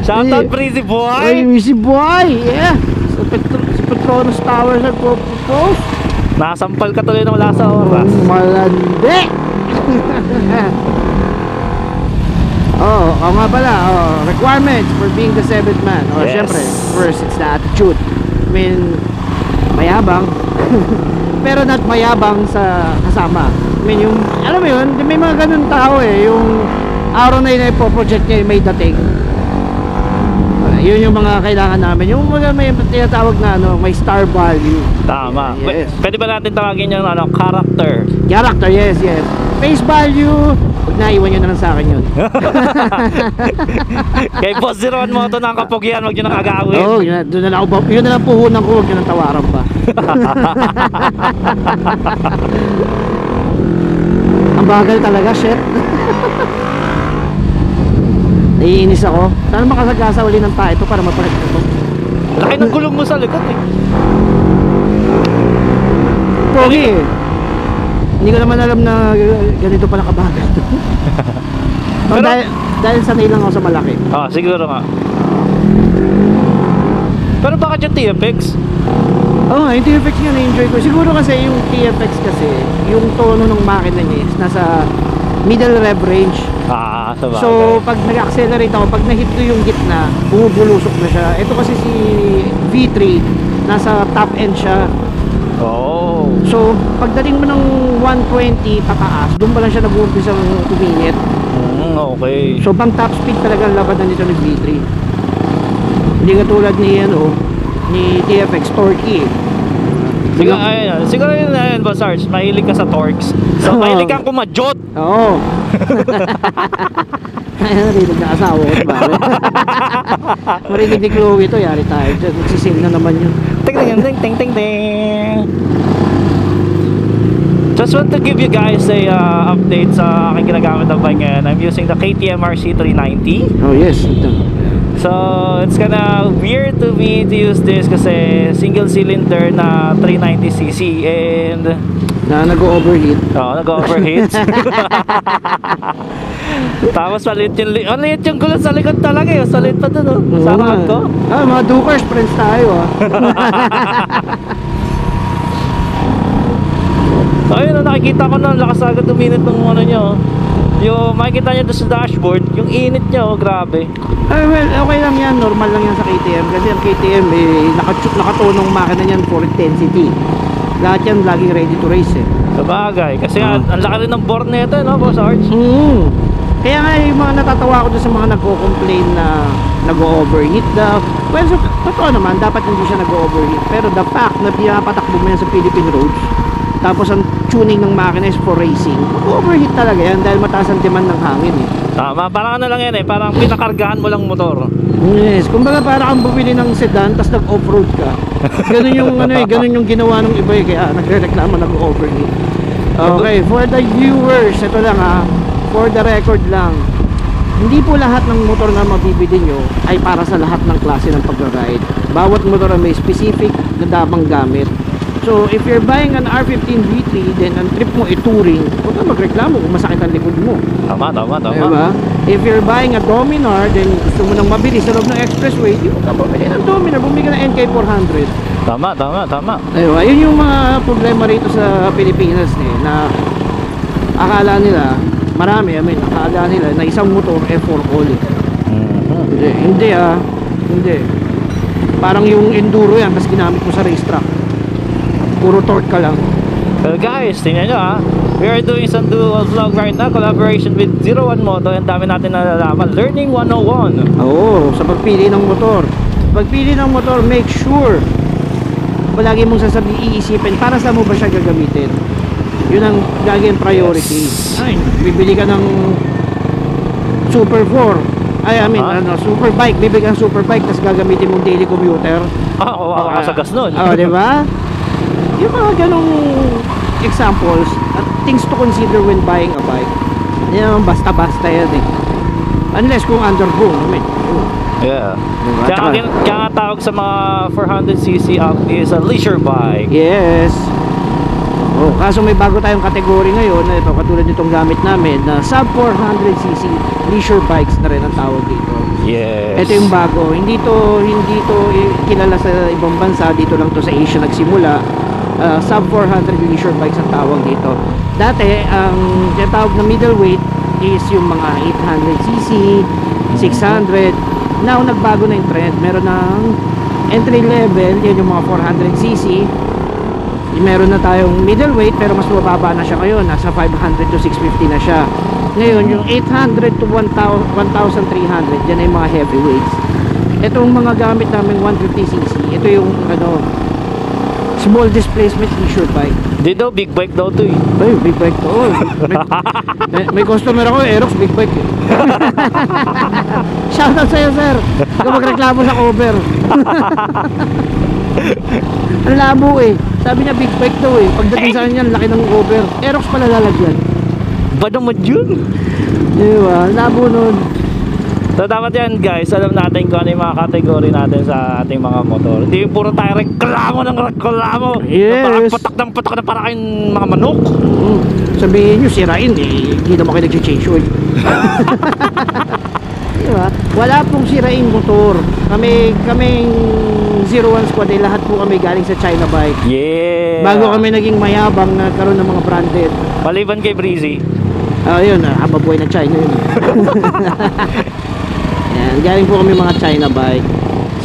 Shoutout Breezy Boy. Ay, Breezy Boy. Yeah. Sa Petronas Tower nagpo-post. Nakasampal ka tuloy ng wala sa oras. Malandi. Oh, nga pala. Requirements for being the seventh man. Yes. Syempre, first, it's the attitude. I mean, mayabang. Pero not mayabang sa kasama. I mean, yung, alam mo yun, may mga ganun tao yung araw na yun ay po-project niya may dating. Yun yung mga kailangan namin. Yung mga may tinatawag na may star value. Tama. Yes. Pwede ba natin tawagin yung character? Character, yes. Face value, huwag na, iwan nyo na lang sa akin yun. Kay Boss Zeron mo ito ng kapugyan, huwag nyo nang agawin. Oo, yun na lang puhunan ko, huwag nyo nang tawaran pa. Ang bagal talaga, shit. Naiinis ako. Sana makasagasa uli ng tayo ito para mapalit ito. Laki ng gulong mo sa likod Pogi eh. Hindi ko naman alam na ganito pala kabagal. Pero, dahil sanay lang ako sa malaki. Siguro nga. Pero bakit yung TFX? Yung TFX nga na-enjoy ko. Siguro kasi yung TFX kasi, yung tono ng makina niya is nasa middle rev range. Sabagay. So pag nag-accelerate ako, pag na-hit ko yung gitna, bumubulusok na siya. Ito kasi si V3, nasa top end siya. So pagdating mo ng 120 pataas, doon pa lang siya nag-uumpisa ng tuminit. Okay. So pang top speed talaga ang laban na nito ng V3. Hindi katulad ni TFX torque. Siguro yun Boss Sarge, mahilig ka sa torques. So mahilig kang kumadyot. Oo. Narinig na asawa ko, pare. Marinig ni Chloe ito, yari tayo dyan. Magsising na naman yun. Ting. Just want to give you guys a update sa aking ginagamit na bike ngayon. I'm using the KTM RC390. Oh yes, ito. So it's kinda weird to me to use this kasi single cylinder na 390cc and na nag-overheat. Nag-overheat. Tapos maliit yung gulong sa likod talaga eh. Salit pa dun sa harap ko. Mga Dukers friends tayo So ayun, nakikita ko na lakas agad uminit ng nyo. Yung makikita nyo doon sa dashboard, yung init nyo, grabe. Well, okay lang yan, normal lang yan sa KTM. Kasi ang KTM nakatunong makina niyan for intensity. Lahat yan laging ready to race Sabagay, kasi ang laki rin ng bore nito, Boss Arch? Kaya nga yung mga natatawa ko doon sa mga nagko-complain na nag-overheat daw. Well, so, totoo naman, dapat hindi siya nag-overheat. Pero the fact na pinapatakbo mo yan sa Philippine roads, tapos ang tuning ng makina is for racing, overheat talaga yan dahil mataas ang demand ng hangin Tama, parang lang yan parang pinakargahan mo lang motor. Yes, kumbaga parang kang bumili ng sedan tapos nag-offroad ka. Ganun yung ganun yung ginawa ng iba kaya nagrereklamo nag-overheat. Okay, for the viewers, ito lang for the record lang. Hindi po lahat ng motor na mabibili nyo ay para sa lahat ng klase ng pag-ride. Bawat motor may specific na damang gamit. So if you're buying an R15 V3, then ang trip mo touring, huwag ka magreklamo kung masakit ang likod mo. Tama. Diba? If you're buying a Dominar, then gusto mo nang mabilis sa loob ng expressway, di mo ka pabili ng Dominar, bumili ka ng NK400. Tama. Diba? Yun yung mga problema rito sa Pilipinas na akala nila, akala nila na isang motor for all Hindi. Parang yung enduro yan, kasi ginamit mo sa racetrack. Puro torque ka lang. Well guys, tingnan nyo we are doing some dual vlog right now, collaboration with 01 Moto, and dami natin nalalaman. Learning 101. Sa pagpili ng motor. Pagpili ng motor, make sure palagi mong iisipin para saan mo ba siya gagamitin. Yun ang gagawin priority. Bibili ka ng Super 4. Super bike. Bibili ka ng super bike tapos gagamitin mong daily commuter. Kasagas nun. Diba? Yung mga ganong examples at things to consider when buying a bike. Hindi naman basta-basta yan unless kung undergo. Yeah. Diba? Kaya tawag sa mga 400cc up is a leisure bike. Yes. Kaso may bago tayong kategory ngayon na ito, katulad nitong gamit namin na sub 400cc leisure bikes na rin ang tawag dito. Yes. Ito yung bago. Hindi to kilala sa ibang bansa. Dito lang to sa Asia nagsimula. Sub 400 leisure bikes ang tawag dito. Dati, ang tinatawag na middleweight is yung mga 800cc, 600. Now, nagbago na yung trend. Meron ng entry level, yan yung mga 400cc. Meron na tayong middleweight pero mas mababa na siya ngayon. Nasa 500 to 650 na siya. Ngayon, yung 800 to 1,300, yan ay mga heavyweights. Itong mga gamit namin 150cc, ito yung small displacement leisure bike. Di daw, big bike daw to eh. Ay, big bike to. May customer ako, Aerox, big bike eh. Shoutout sa'yo, sir. Ikaw magreklamo sa cover. Ang labo eh. Sabi niya big bike daw eh. Pagdating sa kanya, laki ng cover. Aerox pala lalagyan. Ba naman yun? Diba? Labo nun. So dapat yan guys, alam natin kung ano yung mga kategory natin sa ating mga motor. Hindi yung puro tayo reklamo ng reklamo. Yes. Parang patak na para kayong mga manok. Sabihin nyo, sirain eh. Hindi naman kayo nag-change oil. Diba? Wala pong sirain motor. Kaming 01 Squad eh, lahat po kami galing sa China Bike. Yeah. Bago kami naging mayabang na karoon ng mga branded. Maliban kay Breezy. Yun, hababoy na China yun. Yan, galing po kami mga China Bike.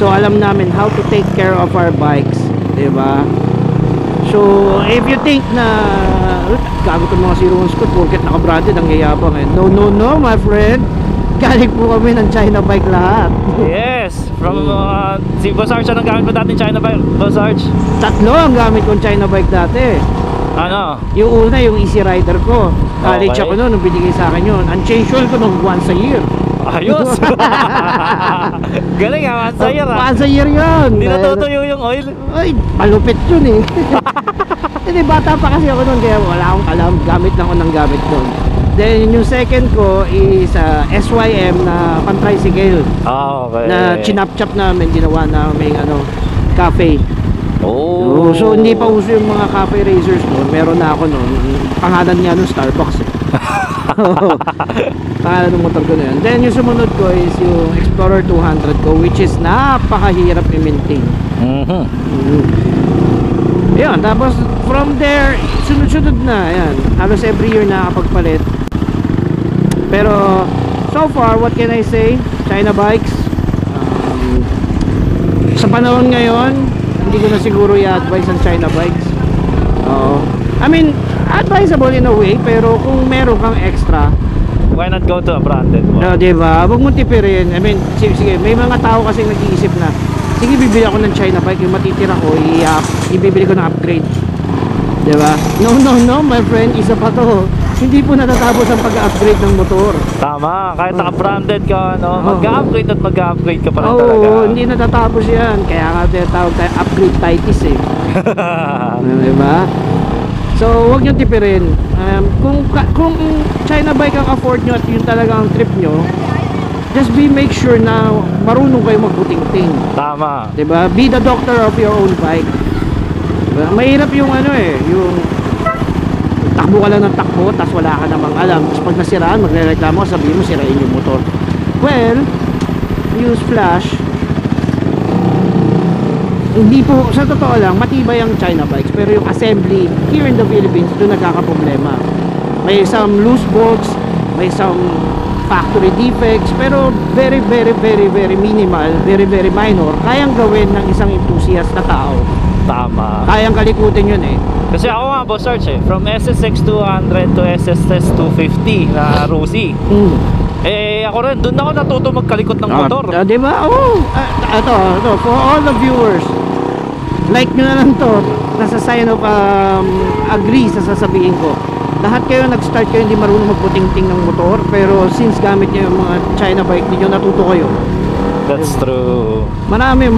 So alam namin how to take care of our bikes, 'di ba? So if you think na gago itong mga 01 Squad porket naka-branded ang yayabang eh. No, my friend. Galing po kami ng China Bike lahat. Yes. From si Boss Arch, anong gamit mo dati China Bike? Boss Arch? Tatlo ang gamit kong China Bike dati. Ano? Yung una, yung Easy Rider ko. College Okay. ako noon, nung binigay sa akin yun. Ang change oil ko nung once a year. Ayos. Galing ah, answer ah. Once a year yun. Hindi natutuyo yung oil. Ay, palupit yun eh. Hindi, bata pa kasi ako noon, kaya wala akong alam. Gamit lang ako ng gamit noon. Then yung second ko is SYM na pan-tricycle. Okay. Na chinap-chap namin, ginawa namin cafe. Oh. So hindi pa uso yung mga cafe racers noon. Meron na ako noon. Pangalan niya noon Starbucks eh. Pangalan ng motor ko na yun. Then yung sumunod ko is yung Explorer 200 ko, which is napakahirap i-maintain. Ayan, tapos from there sunod-sunod na. Ayan, halos every year nakakapagpalit. Pero so far, what can I say? China bikes, sa panahon ngayon, hindi ko na siguro i-advise ang China bikes. I mean, advisable in a way, pero kung meron kang extra, Why not go to a branded one? diba? Huwag mong tipirin. I mean, sige, may mga tao kasi nag-iisip na, sige, bibili ako ng China bike, yung matitira ko, ibibili ko ng upgrade. Diba? No, my friend, isa pa to. Hindi po natatapos ang pag-upgrade ng motor. Tama, kahit naka-branded ka, mag-upgrade at mag-upgrade ka pa rin talaga. Oo, hindi natatapos yan. Kaya nga tinatawag tayo upgrade-titis eh. Diba? So, huwag nyo tipirin. Kung China bike ang afford nyo at yun talaga ang trip nyo, just make sure na marunong kayo magbuting-ting. Tama. Diba? Be the doctor of your own bike. Diba? Mahirap yung yung takbo ka lang ng takbo, tas wala ka namang alam. Tapos pag nasiraan, magre-reklamo, sabihin mo, sirain yung motor. Well, use flash. Hindi po, sa totoo lang, matibay ang China bikes. Pero yung assembly, here in the Philippines, doon nagkakaproblema. May some loose bolts, may some factory defects, pero very minimal, very minor. Kayang gawin ng isang enthusiast na tao. Tama. Kayang kalikutin yun eh. Kasi ako nga, Boss Arch from SSX 200 to SSS 250 na Rusi. Ako rin, doon ako natuto magkalikot ng motor. Diba? Ito, for all the viewers, like nyo na lang to, nasa sign of agree sa sasabihin ko. Lahat kayo nag-start kayo hindi marunong magputing-ting ng motor, pero since gamit nyo yung mga China bike ninyo, natuto kayo. That's true. Maraming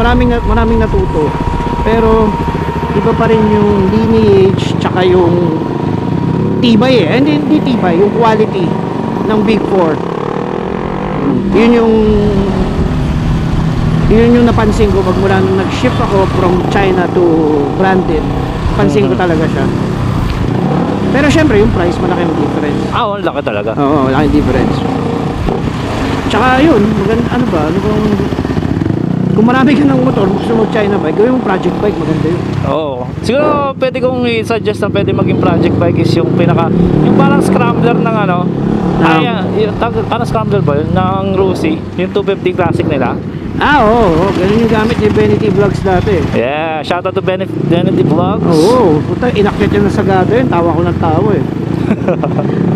natuto. Pero iba pa rin yung lineage tsaka yung tibay eh. Hindi tibay, yung quality ng Big 4. Yun yung napansin ko magmula nung nag-ship ako from China to branded. Pansin ko talaga siya. Pero syempre yung price malaki yung difference. Ang laki talaga. Oo, malaki yung difference. Tsaka yun, maganda, ano ba, ano bang, kung marami ka ng motor, gusto mo China bike, gawin mo project bike, maganda yun. Oo. Siguro pwede kong i-suggest na pwede maging project bike is yung yung parang scrambler ng ano. Parang scrambler ba yun? Ng Rusi, yung 250 classic nila. Oo, ganun yung gamit ni Benity Vlogs dati. Yeah, shout out to Benity Vlogs. Oo, puta, inakyat yun na sagada yun, tawa ko ng tawa eh.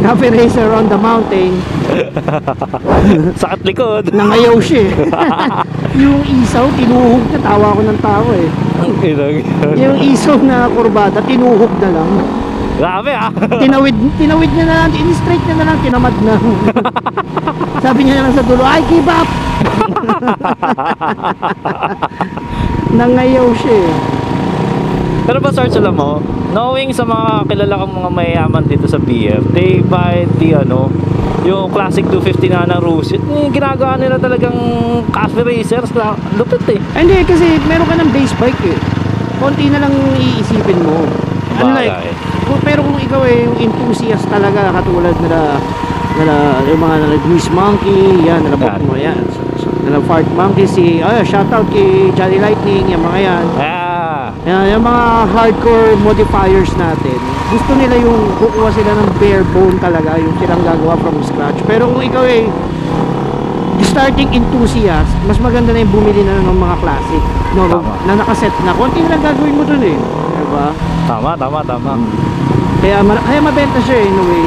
Cafe racer on the mountain. Sakit likod. Nangayaw siya eh. Yung isaw, tinuhog na, tawa ko ng tawa eh. Yung isaw na kurbada, tinuhog na lang. Grabe ah. Tinawid niya na lang, in-straight niya na lang, tinamad na. Sabi niya na lang sa dulo, I give up! Nangayaw siya eh. Pero ba search alam mo, knowing sa mga kilala kong mga mayayaman dito sa BF, they buy yung classic 250 na ng Rusi. Ginagawa nila talagang cafe racers. Lupit eh. Hindi, kasi meron ka ng base bike eh. Konti na lang iisipin mo. Unlike, pero kung ikaw eh, yung enthusiast talaga, katulad nila yung mga Grease Monkey, yan, nalabot mo yan. Nila Fart Monkey, shoutout kay Johnny Lightning, yung mga yan. Yung mga hardcore modifiers natin, gusto nila yung kukuha sila ng bare bone talaga, yung silang gagawa from scratch. Pero kung ikaw eh starting enthusiast, mas maganda na yung bumili na ng mga classic na nakaset na. Konti na lang gagawin mo dun eh, diba? Tama. Kaya mabenta siya eh, in a way.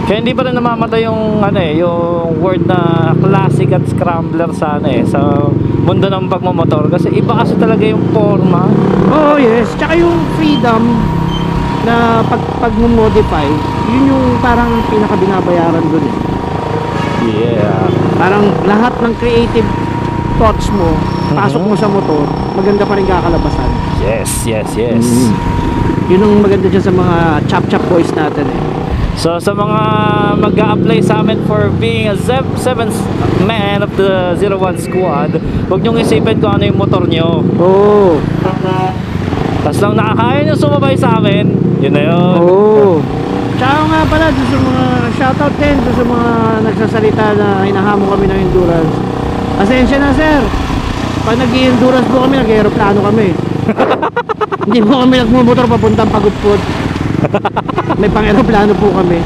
Kaya hindi pa rin namamatay yung yung word na classic at scrambler sa sa mundo ng pagmamotor, kasi iba kasi talaga yung forma. Oh yes, tsaka yung freedom na pag-modify, yun yung parang pinakabinabayaran dun eh. Yeah. Parang lahat ng creative thoughts mo, pasok mo sa motor, maganda pa rin kakalabasan. Yes. Yun ang maganda dyan sa mga chop boys natin eh. So sa mga mag-a-apply sa amin for being a 7th man of the 01 squad, huwag nyong isipin kung ano yung motor nyo. Oo. Tapos lang nakakaya nyo sumabay sa amin, yun na yun. Oo. Tsaka nga pala, doon sa mga shoutout din doon sa mga nagsasalita na hinahamon kami ng endurance. Pasensya na sir, pag nag-i-endurance po kami, nag-aeroplano kami. Hindi po kami nagmumotor papuntang Pagudpud. May pang-aeroplano po kami.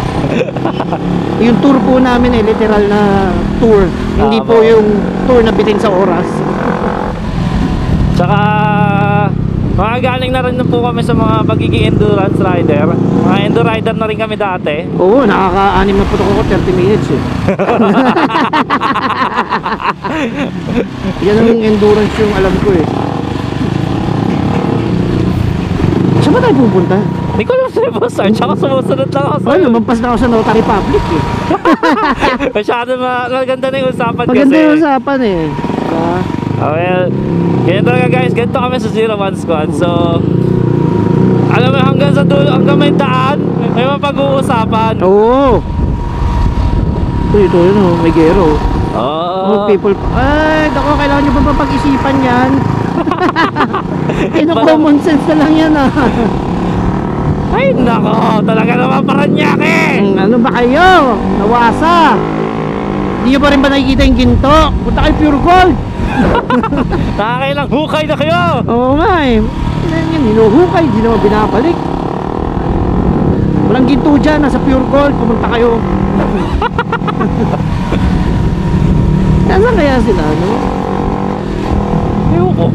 Yung tour po namin eh, literal na tour. Hindi po yung tour na bitin sa oras. Tsaka makagaling na rin po kami sa mga pagiging endurance rider. Mga endurider na rin kami dati. Oo, nakaka-anim na putok ako 30 minutes eh. Yan ang endurance yung alam ko eh. Saan ba tayo pupunta? Hindi ko alam sa'yo po, sir. Tsaka sumusunod lang ako sa'yo. Ay, lumampas na ako sa Notary Public eh. Masyado maganda na yung usapan kasi. Maganda yung usapan eh. Well, ganyan talaga guys. Ganito kami sa 01 Squad. So, alam mo, hanggang sa dulo, hanggang may daan, may mapag-uusapan. Oo. Ito yun oh, may gero. Oh. People, ay, dako, kailangan nyo pa pag-isipan yan. Common sense na lang yan ah. Ay nako, talaga naman Paranaque. Ano ba kayo? Nawasa. Hindi nyo pa rin ba nakikita yung ginto? Punta kayo Pure Gold. Nakakailang hukay na kayo. Oo nga eh. Hinuhukay, hindi naman binabalik. Walang ginto dyan, nasa Pure Gold. Pumunta kayo. Nasaan kaya sila, no? Ayoko.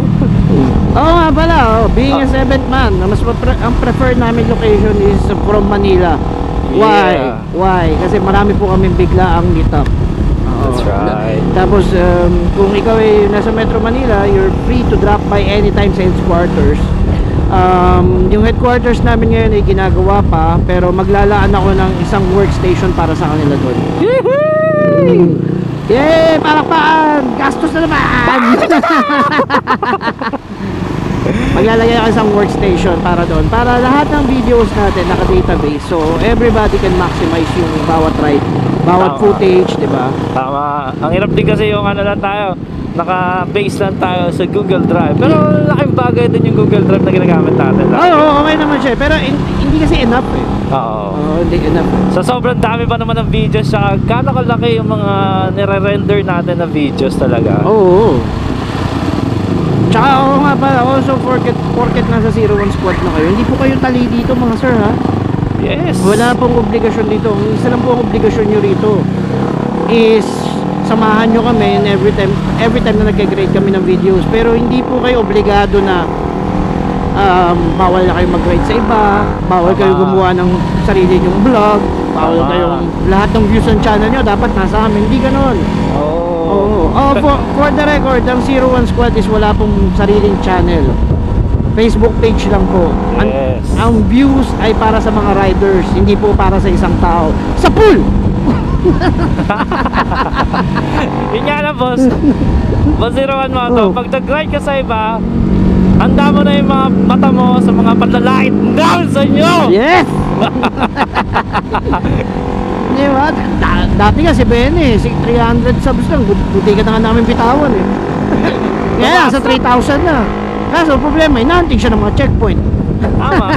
Oo nga pala, being a 7th man, ang preferred namin location is from Manila. Why? Yeah. Why? Kasi marami po kami bigla ang meet up. That's right. Tapos kung ikaw ay nasa Metro Manila, you're free to drop by anytime sa headquarters. Yung headquarters namin ngayon ay ginagawa pa, pero maglalaan ako ng isang workstation para sa kanila doon. Yay! Palakpakan! Gastos na naman! Maglalagay ako isang workstation para doon, para lahat ng videos natin naka-database, so everybody can maximize yung bawat ride. bawat Tama. footage, di ba? Tama. Ang hirap din kasi yung ano lang tayo, naka-base lang tayo sa Google Drive. Pero laking bagay din yung Google Drive na ginagamit natin. Oo, okay naman siya. Pero hindi kasi enough eh. Oo. Oo, hindi enough. Sa sobrang dami pa naman ng videos, saka gano'ng kalaki yung mga nire-render natin na videos talaga. Oo. Tsaka oo nga pala, also porket nasa 01 squad na kayo, hindi po kayo tali dito mga sir ha. Yes. Wala pong obligasyon dito. Ang isa lang po ang obligasyon nyo rito is samahan nyo kami and every time na nagka-grade kami ng videos. Pero hindi po kayo obligado na bawal na kayo mag-grade sa iba, bawal kayo gumawa ng sarili nyong vlog, bawal kayong lahat ng views ng channel nyo dapat nasa amin. Hindi ganon. Oh. For the record, ang 01 Squad is wala pong sariling channel. Facebook page lang po. Yes. Ang views ay para sa mga riders, hindi po para sa isang tao. Sa pool! Yun nga lang, boss. Boss 01 mo to. Oh. Pag nag-ride ka sa iba, handa mo na yung mga mata mo sa mga panlalait down sa inyo! Yes! Di ba? Dati nga si Ben eh, 300 subs lang, buti ka na nga namin bitawan eh. Kaya sa 3,000 na. Kaso problema, inaanting siya ng mga checkpoint. Tama.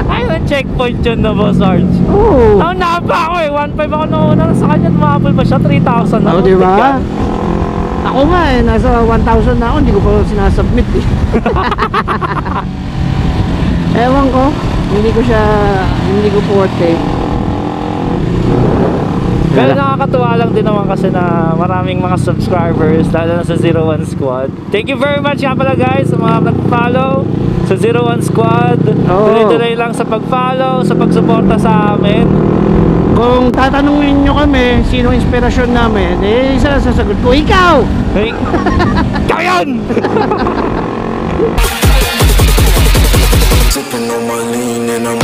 Ay, ang checkpoint yun na, boss Arch. Oo. Nauna pa ako eh. 1.5 ako nauna sa kanya. Tumapal pa siya. 3,000 na. Oo, di ba? Ako nga eh, nasa 1,000 na ako, hindi ko pa sinasubmit eh. Ewan ko, hindi ko forte. Pero nakakatuwa lang din naman kasi na maraming mga subscribers, lalo na sa 01 Squad. Thank you very much nga pala guys sa mga nag-follow sa 01 Squad. Oo. Tuloy-tuloy lang sa pag-follow, sa pagsuporta sa amin. Kung tatanungin nyo kami, sino inspirasyon namin, eh, isa lang sasagot ko, ikaw! Hey, ikaw yun! Sipping on my lean and I'm